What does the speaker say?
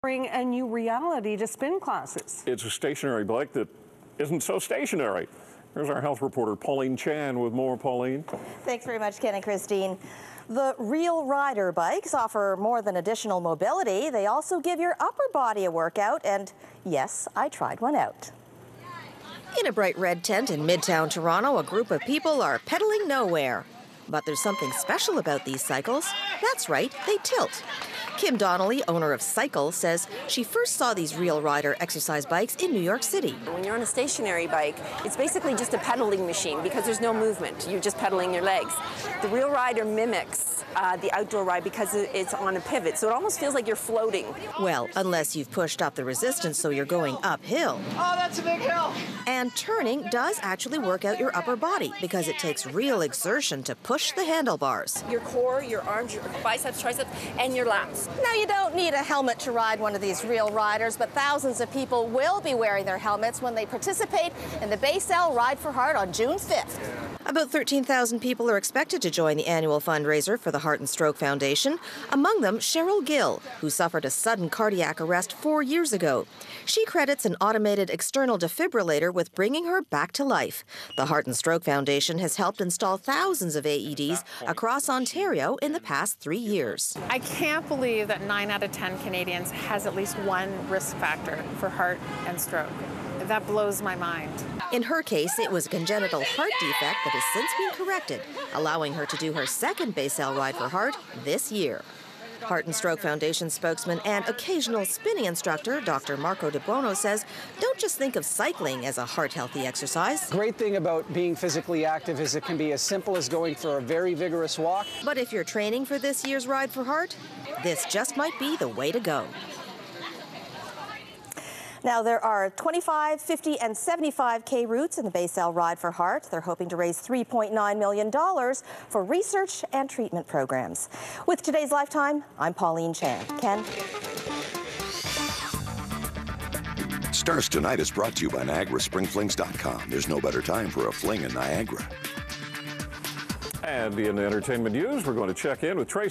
Bring a new reality to spin classes. It's a stationary bike that isn't so stationary. Here's our health reporter, Pauline Chan, with more. Pauline. Thanks very much, Ken and Christine. The Real Rider bikes offer more than additional mobility. They also give your upper body a workout, and yes, I tried one out. In a bright red tent in Midtown Toronto, a group of people are pedaling nowhere. But there's something special about these cycles. That's right, they tilt. Kim Donnelly, owner of CYKL, says she first saw these Real Rider exercise bikes in New York City. When you're on a stationary bike, it's basically just a pedaling machine because there's no movement. You're just pedaling your legs. The Real Rider mimics the outdoor ride because it's on a pivot, so it almost feels like you're floating. Well, unless you've pushed up the resistance so you're going uphill. Oh, that's a big hill! And turning does actually work out your upper body because it takes real exertion to push the handlebars. Your core, your arms, your biceps, triceps, and your lats. Now, you don't need a helmet to ride one of these Real Riders, but thousands of people will be wearing their helmets when they participate in the Becel Ride for Heart on June 5th. About 13,000 people are expected to join the annual fundraiser for the Heart and Stroke Foundation, among them Cheryl Gill, who suffered a sudden cardiac arrest 4 years ago. She credits an automated external defibrillator with bringing her back to life. The Heart and Stroke Foundation has helped install thousands of AEDs across Ontario in the past 3 years. I can't believe that 9 out of 10 Canadians has at least one risk factor for heart and stroke. That blows my mind. In her case, it was a congenital heart defect that has since been corrected, allowing her to do her second Becel Ride for Heart this year. Heart and Stroke Foundation spokesman and occasional spinning instructor, Dr. Marco De Buono, says, don't just think of cycling as a heart-healthy exercise. Great thing about being physically active is it can be as simple as going for a very vigorous walk. But if you're training for this year's Ride for Heart, this just might be the way to go. Now, there are 25, 50, and 75K routes in the Becel Ride for Heart. They're hoping to raise $3.9 million for research and treatment programs. With today's Lifetime, I'm Pauline Chan. Ken? Stars Tonight is brought to you by NiagaraSpringFlings.com. There's no better time for a fling in Niagara. And in entertainment news, we're going to check in with Tracy.